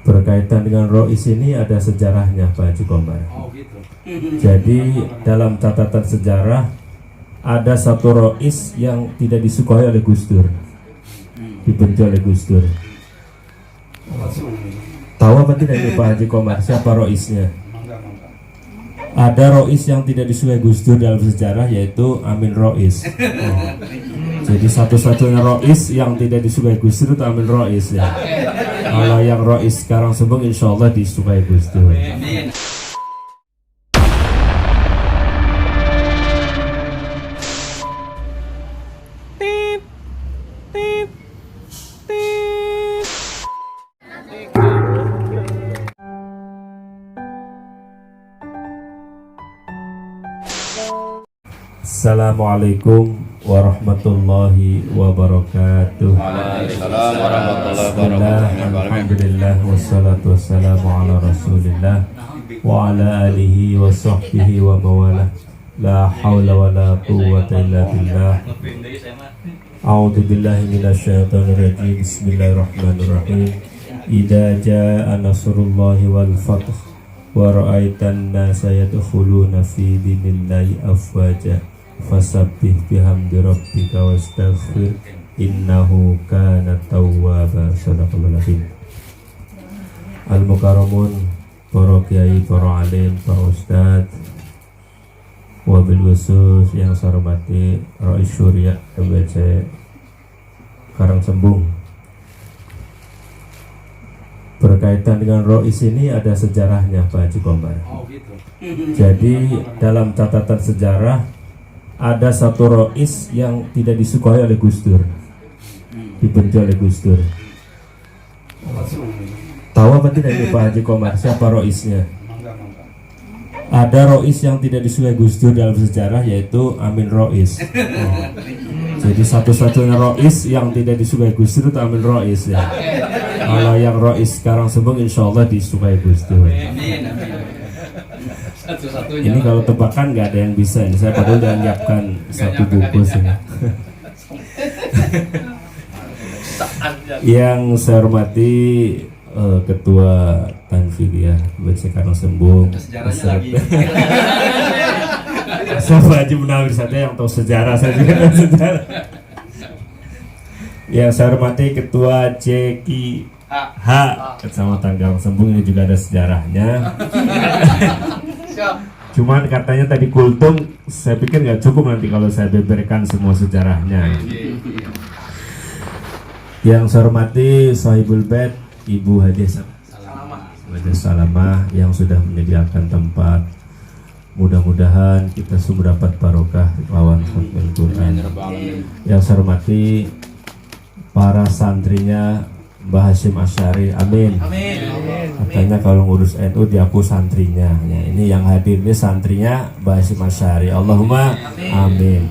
Berkaitan dengan Rois ini ada sejarahnya Pak Haji Komar. Jadi dalam catatan sejarah ada satu Rois yang tidak disukai oleh Gus Dur, dibenci oleh Gus Dur. Tahu apa tidak ini Pak Haji Komar siapa Roisnya? Ada Rois yang tidak disukai Gus Dur dalam sejarah, yaitu Amin Rois. Jadi satu-satunya Rois yang tidak disukai Gus Dur itu Amin Rois ya. Kalau yang Rois sekarang Sembung insya Allah disukai Gus Dur. Assalamualaikum warahmatullahi wabarakatuh. Waalaikumsalam warahmatullahi wabarakatuh. Alhamdulillah wassalatu wassalamu ala rasulillah wa ala alihi wa sahbihi wa mawalah. La hawla wa la quwwata illa billah. A'udzu billahi minasyaitonir rajim. Bismillahirrahmanirrahim. Idza jaa nasrullahi wal fath wa ra'aitan nasa yadkhuluna fi dinillahi afwaja fasabbih bihamdi rabbika wastaghfir innahu kana tawwaba. Shadaqallahu azim. Al-mukarramun, para kiai, para alim, para ustadz, wabil khusus yang saya hormati Rois Syuriah MBC Karangsembung. Berkaitan dengan Rois ini ada sejarahnya Pak Haji Komar. Jadi dalam catatan sejarah ada satu Rois yang tidak disukai oleh Gus Dur, dibenci oleh Gus Dur. Tahu apa tidak ini Pak Haji Komar siapa Roisnya? Ada Rois yang tidak disukai Gus Dur dalam sejarah, yaitu Amin Rois. Jadi satu-satunya Rois yang tidak disukai Gus Dur itu Amin Rois ya. Kalau yang Rois sekarang Sembung insya Allah disukai Gus Dur. Ini kalau tebakan nggak ada yang bisa. Ini saya padahal udah nyiapkan satu buku sini. Yang saya hormati Ketua Tanfidiyah BC Karangsembung. Saya Haji Munawir saja yang tahu sejarah, saya juga tahu sejarah. Yang saya hormati Ketua CKH Kecamatan Karangsembung, ini juga ada sejarahnya. Cuman katanya tadi kultum, saya pikir nggak cukup nanti kalau saya beberkan semua sejarahnya. Yang saya hormati Sahibul Bait Ibu Hadiah Salamah yang sudah menyediakan tempat. Mudah-mudahan kita semua dapat barokah lawan khatmul Quran. Yang saya hormati para santrinya Mbah Hasyim Asy'ari, amin. Katanya kalau ngurus NU diaku santrinya. Ya, ini yang hadir ini santrinya Mbah Hasyim Asy'ari. Allahumma amin.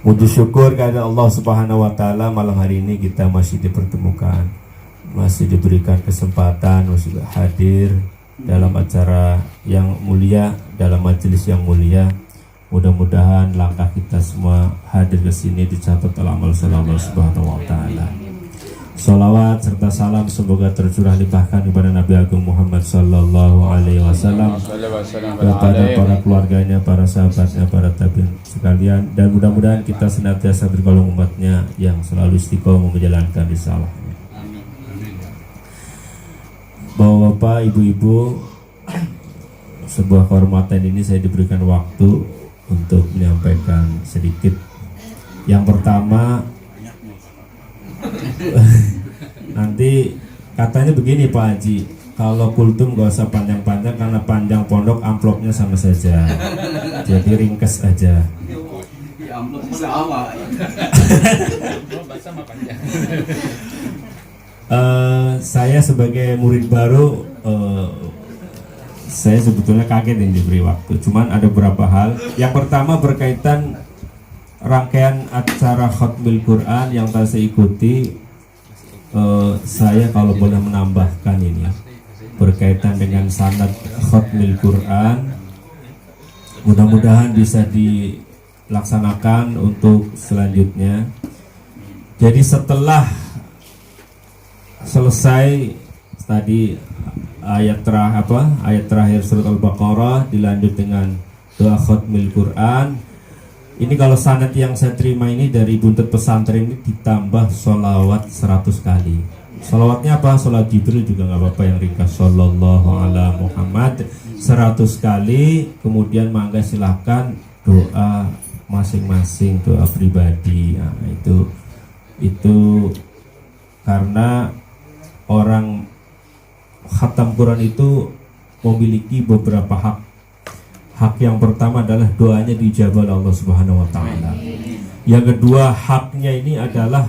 Puji syukur kepada Allah Subhanahu wa taala, malam hari ini kita masih dipertemukan, masih diberikan kesempatan masih hadir dalam acara yang mulia, dalam majelis yang mulia. Mudah-mudahan langkah kita semua hadir ke sini dicatat oleh amal Allah Subhanahu wa taala. Salawat serta salam semoga tercurah limpahkan kepada Nabi Agung Muhammad sallallahu alaihi wasallam, kepada para keluarganya, para sahabatnya, para tabi'in sekalian, dan mudah-mudahan kita senantiasa bergolong umatnya yang selalu istiqomah menjalankan risalahnya. Bapak-bapak, ibu-ibu, sebuah kehormatan ini saya diberikan waktu untuk menyampaikan sedikit. Yang pertama, nanti katanya begini Pak Haji, kalau kultum gak usah panjang-panjang karena panjang pondok amplopnya sama saja, jadi ringkes aja. Saya sebagai murid baru, saya sebetulnya kaget yang diberi waktu. Cuman ada beberapa hal. Yang pertama berkaitan rangkaian acara Khatmul Quran yang tadi saya ikuti. Saya kalau boleh menambahkan ini berkaitan dengan sanad Khatmul Quran, mudah-mudahan bisa dilaksanakan untuk selanjutnya. Jadi setelah selesai tadi ayat terakhir surat Al-Baqarah, dilanjut dengan doa khatmil Quran. Ini kalau sanad yang saya terima ini dari buntut pesantren ini ditambah sholawat 100 kali. Sholawatnya apa? Sholat Jibril juga nggak apa-apa yang ringkas. Sallallahu ala Muhammad 100 kali. Kemudian mangga silahkan doa masing-masing, doa pribadi. Nah, itu karena orang khatam Quran itu memiliki beberapa hak. Hak yang pertama adalah doanya dijabah oleh Allah Subhanahu wa taala. Yang kedua, haknya ini adalah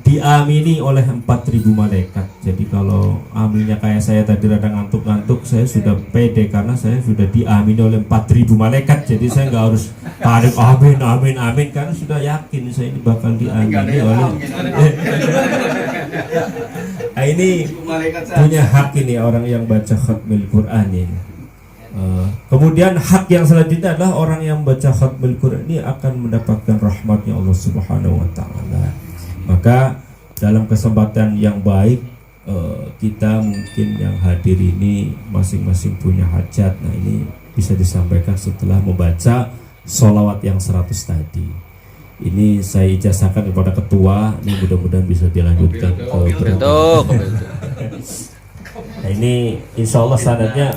diamini oleh 4.000 malaikat. Jadi kalau aminnya kayak saya tadi rada ngantuk-ngantuk, saya sudah pede karena saya sudah diamini oleh 4.000 malaikat. Jadi saya nggak harus panik amin karena sudah yakin saya ini bakal diamini oleh. Nah, ini punya hak ini orang yang baca khatmil Quran ini. Kemudian hak yang selanjutnya adalah orang yang baca khatmil Quran ini akan mendapatkan rahmatnya Allah Subhanahu wa taala. Maka dalam kesempatan yang baik, kita mungkin yang hadir ini masing-masing punya hajat. Nah, ini bisa disampaikan setelah membaca sholawat yang 100 tadi. Ini saya ijazahkan kepada ketua, ini mudah-mudahan bisa dilanjutkan ke Nah, ini insya Allah sanadnya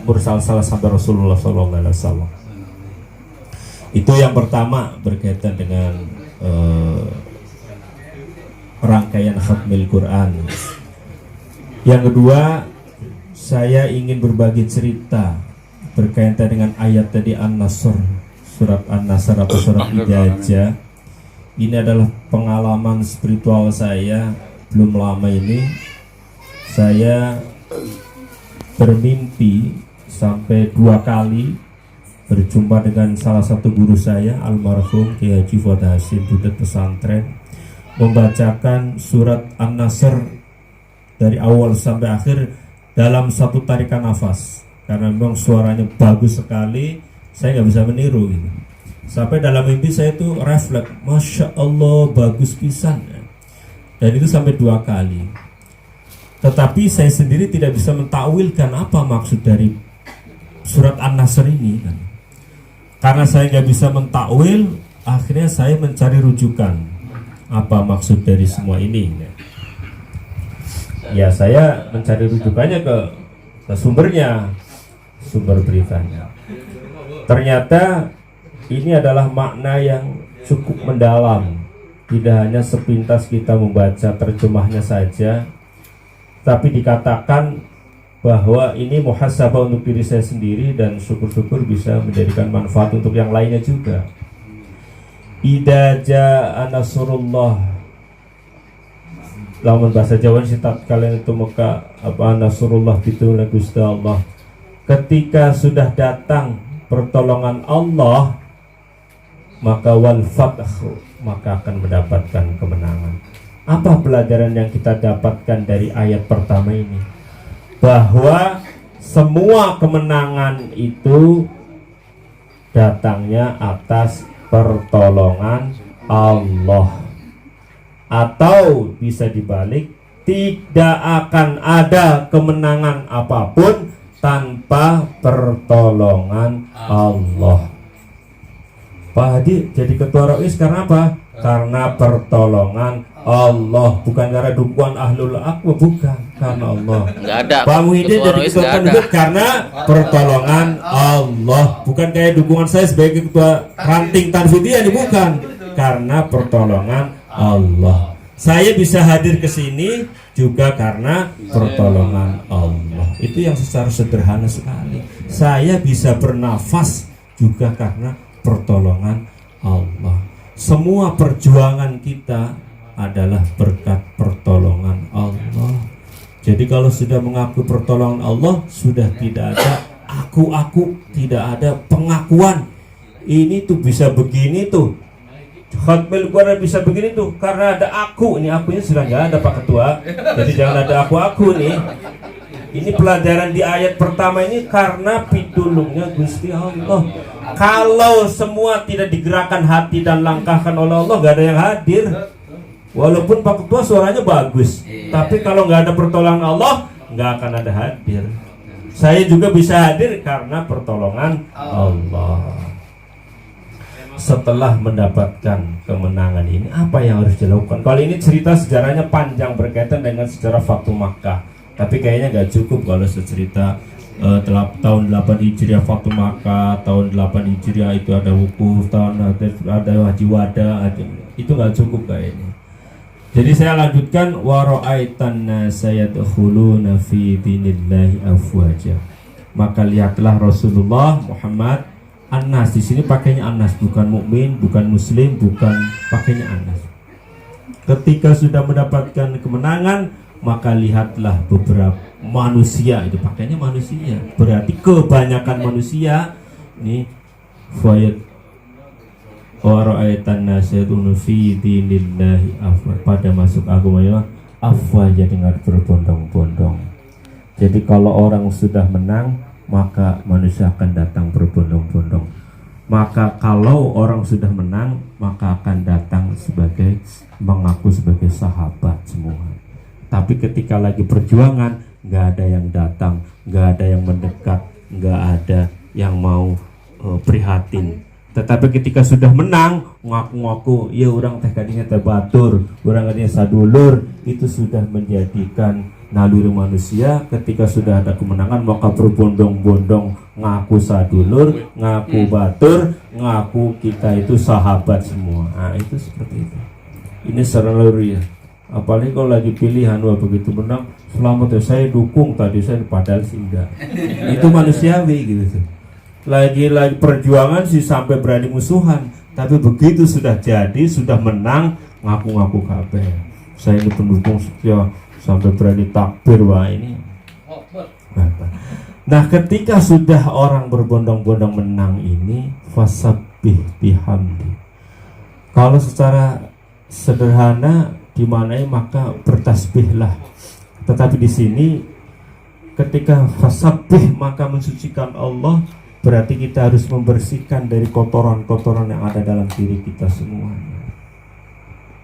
mursal sampai Rasulullah SAW. Itu yang pertama berkaitan dengan rangkaian khatmil Quran. Yang kedua, saya ingin berbagi cerita berkaitan dengan ayat tadi An-Nasr, surat An-Nasr atau surat Hidayah. Ini adalah pengalaman spiritual saya belum lama ini. Saya bermimpi sampai 2 kali berjumpa dengan salah satu guru saya, almarhum Kiai Haji Fuad Hasim, budak pesantren, membacakan surat An-Nasr dari awal sampai akhir dalam satu tarikan nafas. Karena memang suaranya bagus sekali, saya nggak bisa meniru gitu. Sampai dalam mimpi saya itu refleks, Masya Allah bagus pisan. Dan itu sampai 2 kali. Tetapi saya sendiri tidak bisa mentakwilkan apa maksud dari surat An-Nasr ini kan. Karena saya nggak bisa mentakwil, akhirnya saya mencari rujukan apa maksud dari semua ini. Ya saya mencari rujukannya ke sumbernya, sumber beritanya. Ternyata ini adalah makna yang cukup mendalam. Tidak hanya sepintas kita membaca terjemahnya saja, tapi dikatakan bahwa ini muhasabah untuk diri saya sendiri dan syukur-syukur bisa menjadikan manfaat untuk yang lainnya juga. Idza jaa nasrullah, lamun bahasa Jawa sitat kalian itu maka apa nasrullah itu Gusti Allah. Ketika sudah datang pertolongan Allah, maka wal fathu, maka akan mendapatkan kemenangan. Apa pelajaran yang kita dapatkan dari ayat pertama ini? Bahwa semua kemenangan itu datangnya atas pertolongan Allah. Atau bisa dibalik, tidak akan ada kemenangan apapun tanpa pertolongan Allah. Pak Hadi jadi ketua ROIS karena apa? Karena pertolongan Allah, bukan karena dukungan ahlul akwa, bukan, karena Allah. Enggak ada. Pak Muhyiddin jadi ketua penduduk karena pertolongan Allah, bukan kayak dukungan saya sebagai ketua ranting Tanfidiyah, bukan, karena pertolongan Allah. Saya bisa hadir ke sini juga karena pertolongan Allah. Itu yang secara sederhana sekali. Saya bisa bernafas juga karena pertolongan Allah. Semua perjuangan kita adalah berkat pertolongan Allah. Jadi kalau sudah mengaku pertolongan Allah, sudah tidak ada aku, tidak ada pengakuan. Ini tuh bisa begini tuh, khatmil Quran bisa begini tuh karena ada aku. Ini akunya sudah nggak ada Pak Ketua. Jadi jangan ada aku nih. Ini pelajaran di ayat pertama ini karena pitulungnya Gusti Allah. Kalau semua tidak digerakkan hati dan langkahkan oleh Allah, nggak ada yang hadir. Walaupun Pak Ketua suaranya bagus, tapi kalau nggak ada pertolongan Allah, nggak akan ada hadir. Saya juga bisa hadir karena pertolongan Allah. Setelah mendapatkan kemenangan ini, apa yang harus dilakukan? Kalau ini cerita sejarahnya panjang berkaitan dengan sejarah Fathu Makkah, tapi kayaknya nggak cukup kalau cerita tahun 8 Hijriah Fathu Makkah, tahun 8 Hijriah itu ada wukuf, tahun ada haji wada, itu nggak cukup kayaknya. Jadi saya lanjutkan, wa ra'aitan nasa yadkhuluna fi dinillahi afwaja. Maka lihatlah Rasulullah Muhammad An-Nas, di sini pakainya An-Nas, bukan mukmin, bukan muslim, bukan, pakainya An-Nas. Ketika sudah mendapatkan kemenangan, maka lihatlah beberapa manusia, itu pakainya manusia, berarti kebanyakan manusia ini fayat waraitan nasyadun fi dinillahi afwa, pada masuk agama afwaja dengan berbondong-bondong. Jadi kalau orang sudah menang, maka manusia akan datang berbondong-bondong. Maka kalau orang sudah menang, maka akan datang sebagai mengaku sebagai sahabat semua. Tapi ketika lagi perjuangan, nggak ada yang datang, nggak ada yang mendekat, nggak ada yang mau prihatin. Tetapi ketika sudah menang, ngaku-ngaku, ya orang teh kadinya teh batur, orang kadinya sadulur, itu sudah menjadikan naluri manusia. Ketika sudah ada kemenangan, maka berbondong-bondong ngaku sadulur, ngaku batur, ngaku kita itu sahabat semua. Nah, itu seperti itu. Ini secara naluri ya. Apalagi kalau lagi pilihan, wah begitu menang, selamat ya, saya dukung tadi, saya padahal sih enggak. Itu manusiawi gitu. Lagi perjuangan sih sampai berani musuhan, tapi begitu sudah jadi, sudah menang, ngaku-ngaku kabeh. Saya ini pendukung setia, sampai berani takbir, wah ini. Nah, ketika sudah orang berbondong-bondong menang ini, fasabbih bihamdi. Kalau secara sederhana dimanai, maka bertasbihlah. Tetapi di sini ketika fasabbih, maka mensucikan Allah, berarti kita harus membersihkan dari kotoran-kotoran yang ada dalam diri kita semuanya.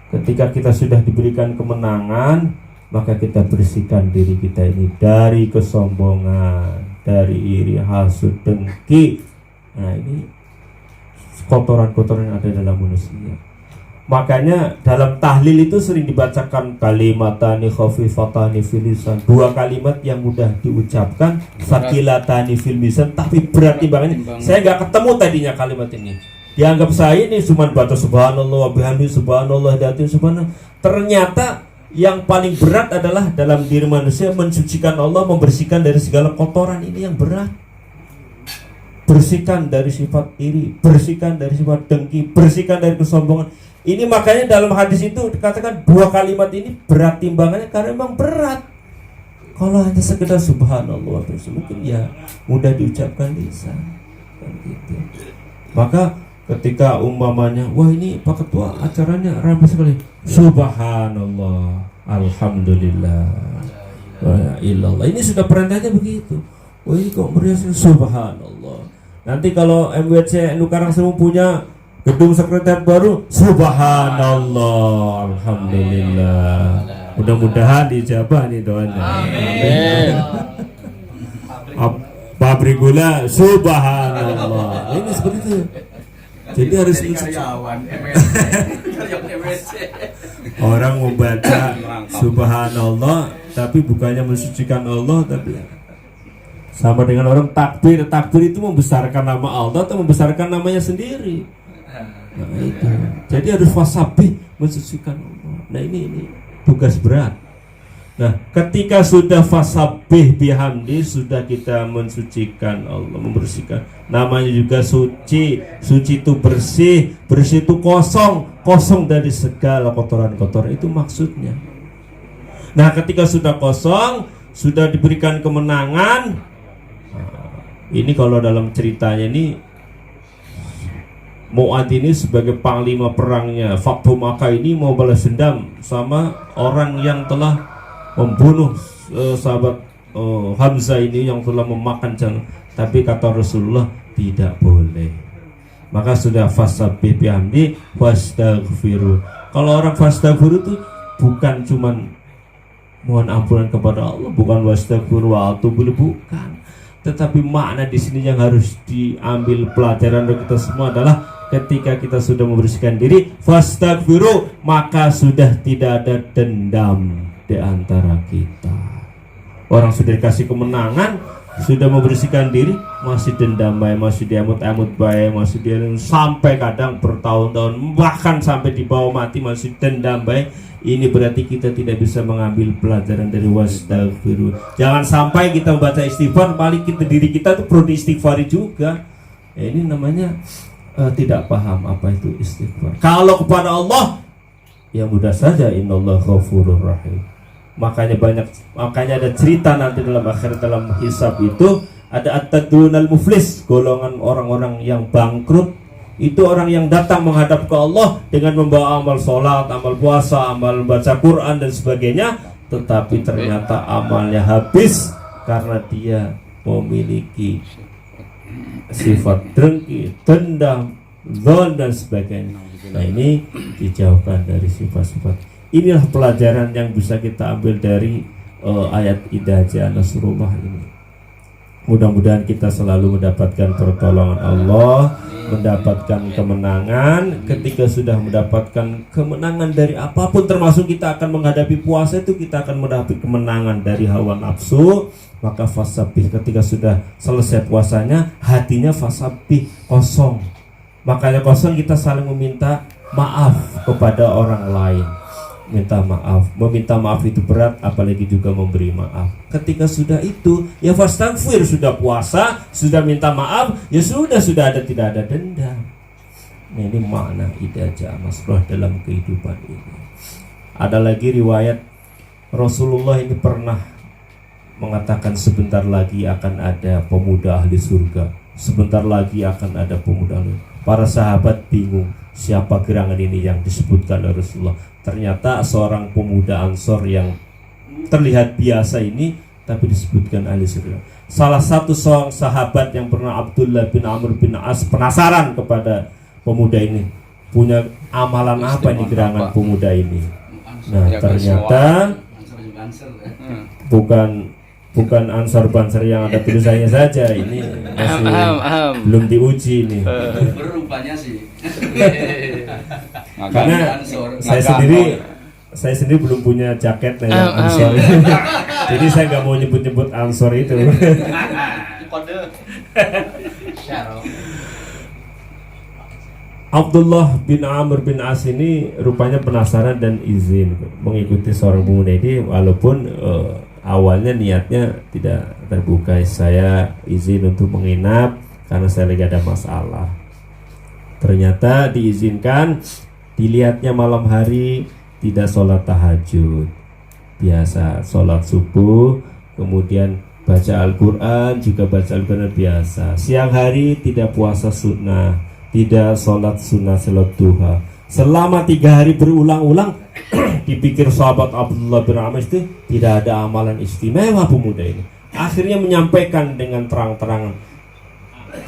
Ketika kita sudah diberikan kemenangan, maka kita bersihkan diri kita ini dari kesombongan, dari iri, hasud, dengki. Nah, ini kotoran-kotoran yang ada dalam manusia. Makanya dalam tahlil itu sering dibacakan kalimatani khafifatani fil lisan, dua kalimat yang mudah diucapkan, sakilatani fil lisan, tapi berat timbangannya. Saya nggak ketemu tadinya kalimat ini. Dianggap saya ini cuma baca subhanallah wa bihamdi subhanallah dan subhanallah. Ternyata yang paling berat adalah dalam diri manusia mensucikan Allah, membersihkan dari segala kotoran. Ini yang berat. Bersihkan dari sifat iri, bersihkan dari sifat dengki, bersihkan dari kesombongan. Ini makanya dalam hadis itu dikatakan dua kalimat ini berat timbangannya karena memang berat. Kalau hanya sekedar subhanallah mungkin ya mudah diucapkan lisan kan gitu. Maka ketika umpamanya, wah ini Pak Ketua acaranya ramai sekali, subhanallah, alhamdulillah, wa illallah. Ini sudah perintahnya begitu. Wah ini kok meriah, subhanallah. Nanti kalau MWC Nukarang Semu punya gedung sekretariat baru, subhanallah, alhamdulillah. Mudah-mudahan dijabah nih doanya. Amin. Pabrik gula, subhanallah. Ini seperti itu. Jadi harus orang membaca subhanallah, tapi bukannya mensucikan Allah, tapi sama dengan orang takbir. Takbir itu membesarkan nama Allah atau membesarkan namanya sendiri. Nah, itu. Jadi harus fasabbih, mensucikan Allah. Nah ini tugas berat. Nah, ketika sudah fasabbih bihamdi, sudah kita mensucikan Allah, membersihkan. Namanya juga suci. Suci itu bersih, bersih itu kosong, kosong dari segala kotoran-kotoran. Itu maksudnya. Nah, ketika sudah kosong, sudah diberikan kemenangan. Nah, ini kalau dalam ceritanya ini Mu'ad ini sebagai panglima perangnya Fathu Makkah ini mau balas dendam sama orang yang telah membunuh sahabat Hamzah ini, yang telah memakan jangan. Tapi kata Rasulullah tidak boleh. Maka sudah fasabbih bihamdi wastaghfiru, Kalau orang fastaghfiru itu bukan cuman mohon ampunan kepada Allah, bukan wastaghfiru wa atubu ilaih, bukan. Tetapi makna di sini yang harus diambil pelajaran dari kita semua adalah ketika kita sudah membersihkan diri, fastaghfiru, maka sudah tidak ada dendam di antara kita. Orang sudah dikasih kemenangan, sudah membersihkan diri, masih dendam baik, masih diamut-amut baik, masih dia sampai kadang bertahun-tahun, bahkan sampai di bawah mati masih dendam baik. Ini berarti kita tidak bisa mengambil pelajaran dari wastaghfiru. Jangan sampai kita membaca istighfar, paling kita diri kita tuh perlu diistighfari juga. Ini namanya tidak paham apa itu istighfar. Kalau kepada Allah, ya mudah saja, innallaha ghafurur rahim. Makanya ada cerita nanti dalam akhirat, dalam hisab itu ada at-tadunal muflis, golongan orang-orang yang bangkrut. Itu orang yang datang menghadap ke Allah dengan membawa amal sholat, amal puasa, amal baca Quran dan sebagainya, tetapi ternyata amalnya habis karena dia memiliki sifat dengki, dendam, dzon dan sebagainya. Nah, ini dijauhkan dari sifat-sifat. Inilah pelajaran yang bisa kita ambil dari ayat idza jaa nasrullah ini. Mudah-mudahan kita selalu mendapatkan pertolongan Allah, mendapatkan kemenangan. Ketika sudah mendapatkan kemenangan dari apapun, termasuk kita akan menghadapi puasa itu, kita akan mendapat kemenangan dari hawa nafsu. Maka fasabih, ketika sudah selesai puasanya, hatinya fasabih, kosong. Makanya kosong, kita saling meminta maaf kepada orang lain. Minta maaf, meminta maaf itu berat, apalagi juga memberi maaf. Ketika sudah itu, ya fastaghfir, sudah puasa, sudah minta maaf, ya sudah tidak ada dendam. Nah, ini makna idza jaa nasrullah dalam kehidupan ini. Ada lagi riwayat Rasulullah ini pernah mengatakan sebentar lagi akan ada pemuda ahli surga, sebentar lagi akan ada pemuda ahli. Para sahabat bingung, siapa gerangan ini yang disebutkan oleh Rasulullah. Ternyata seorang pemuda Ansor yang terlihat biasa ini, tapi disebutkan ahli surga. Salah satu seorang sahabat yang pernah Abdullah bin Amr bin As penasaran kepada pemuda ini, punya amalan apa ini gerangan pemuda ini. Nah, ternyata bukan Ansor Banser yang ada tulisannya saja, ini masih belum diuji ini. Berupanya sih. Karena saya sendiri belum punya jaket yang Ansor. Jadi saya nggak mau nyebut Ansor itu. Kode. Abdullah bin Amr bin As ini rupanya penasaran dan izin mengikuti seorang pemuda ini, walaupun awalnya niatnya tidak terbuka. Saya izin untuk menginap karena saya lagi ada masalah. Ternyata diizinkan. Dilihatnya malam hari tidak sholat tahajud, biasa sholat subuh, kemudian baca Al-Quran, juga baca Al-Quran biasa. Siang hari tidak puasa sunnah, tidak sholat sunnah, sholat duha. Selama 3 hari berulang-ulang, dipikir sahabat Abdullah bin Amr itu tidak ada amalan istimewa pemuda ini. Akhirnya menyampaikan dengan terang-terangan,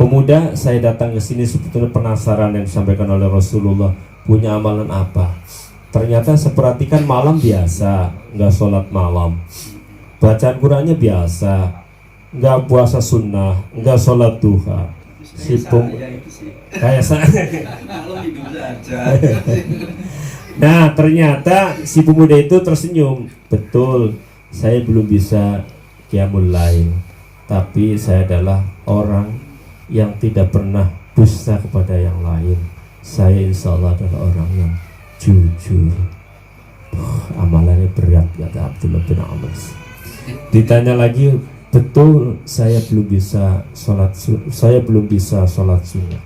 pemuda, saya datang ke sini sebetulnya penasaran yang disampaikan oleh Rasulullah, punya amalan apa? Ternyata seperhatikan malam biasa, nggak sholat malam, bacaan Qurannya biasa, nggak puasa sunnah, nggak sholat duha. Kayak saya. Nah, ternyata si pemuda itu tersenyum. Betul, saya belum bisa qiyamul lail, tapi saya adalah orang yang tidak pernah dusta kepada yang lain. Saya insya Allah adalah orang yang jujur. Amalannya berat, kata Abdullah bin Amr. Ditanya lagi, betul saya belum bisa sholat sunnah,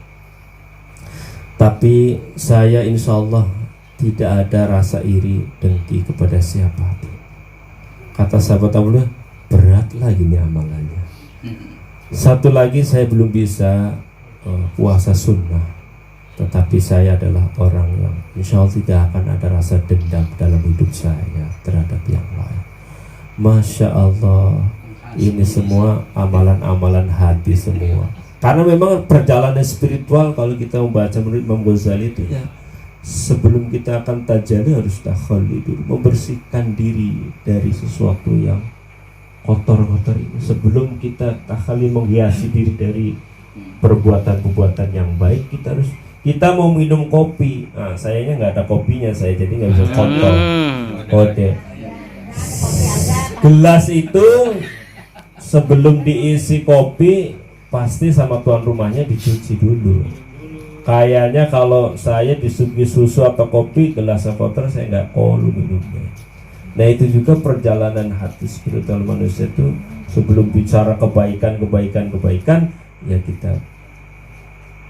tapi saya insya Allah tidak ada rasa iri dengki kepada siapapun. Kata sahabat Abdullah, berat lagi nih amalannya. Satu lagi, saya belum bisa puasa sunnah, tetapi saya adalah orang yang insya Allah tidak akan ada rasa dendam dalam hidup saya terhadap yang lain. Masya Allah, ini semua amalan-amalan hati semua. Karena memang perjalanan spiritual, kalau kita membaca menurut Imam Ghazali itu ya sebelum kita akan tajalli harus takhalli dulu, membersihkan diri dari sesuatu yang kotor-kotor ini sebelum kita takhalli, menghiasi diri dari perbuatan-perbuatan yang baik. Kita mau minum kopi, nah sayanya nggak ada kopinya, saya jadi nggak bisa kontrol. Oke, gelas itu sebelum diisi kopi pasti sama tuan rumahnya dicuci dulu. Kayaknya kalau saya disuguhi susu atau kopi gelasnya kotor, saya nggak kolu minumnya. Nah itu juga perjalanan hati spiritual manusia itu, sebelum bicara kebaikan ya kita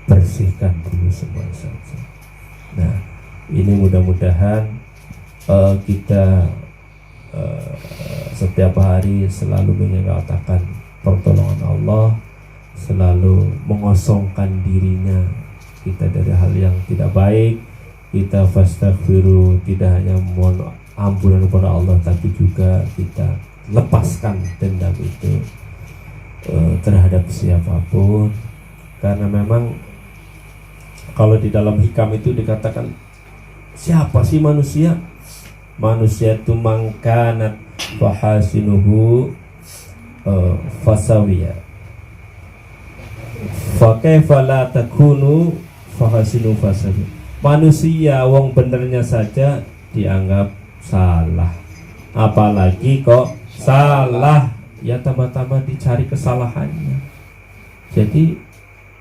bersihkan dulu semua saja. Nah ini mudah-mudahan kita setiap hari selalu menyatakan pertolongan Allah, selalu mengosongkan dirinya kita dari hal yang tidak baik. Kita fastaghfiru, tidak hanya mohon ampunan kepada Allah, tapi juga kita lepaskan dendam itu terhadap siapapun. Karena memang kalau di dalam hikam itu dikatakan, siapa sih manusia? Manusia itu mangkanat fahasinuhu fasawiya fakaifa la takunu fahasinu fasawiya. Manusia wong benernya saja dianggap salah, apalagi kok salah ya tambah-tambah dicari kesalahannya. Jadi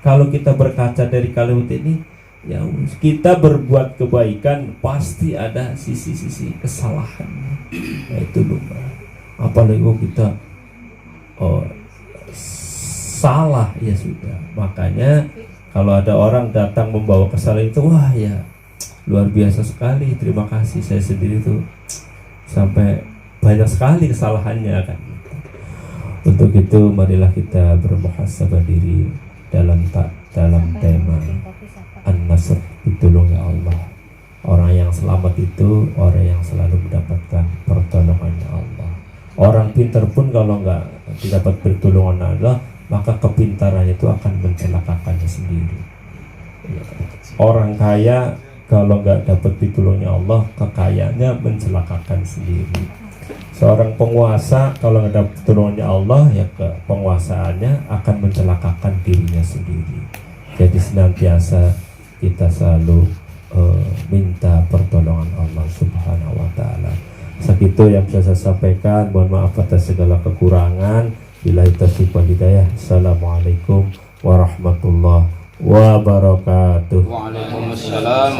kalau kita berkaca dari kalimat ini, ya kita berbuat kebaikan pasti ada sisi-sisi kesalahannya. Nah, itu loh, apalagi kita salah ya sudah. Makanya kalau ada orang datang membawa kesalahan itu, wah ya luar biasa sekali, terima kasih, saya sendiri tuh sampai banyak sekali kesalahannya kan. Untuk itu marilah kita bermuhasabah diri dalam tema An-Nasr, ditolongnya Allah. Orang yang selamat itu orang yang selalu mendapatkan pertolongannya Allah. Orang pintar pun kalau nggak didapat pertolongan Allah, maka kepintarannya itu akan mencelakakannya sendiri. Orang kaya kalau nggak dapat pitulungnya Allah, kekayaannya mencelakakan sendiri. Seorang penguasa kalau nggak dapat pitulungnya Allah, ya penguasaannya akan mencelakakan dirinya sendiri. Jadi senantiasa kita selalu minta pertolongan Allah Subhanahu wa Ta'ala. Segitu yang bisa saya sampaikan. Mohon maaf atas segala kekurangan. Billahi taufiq wal hidayah. Assalamualaikum warahmatullahi wabarakatuh. Waalaikumsalam.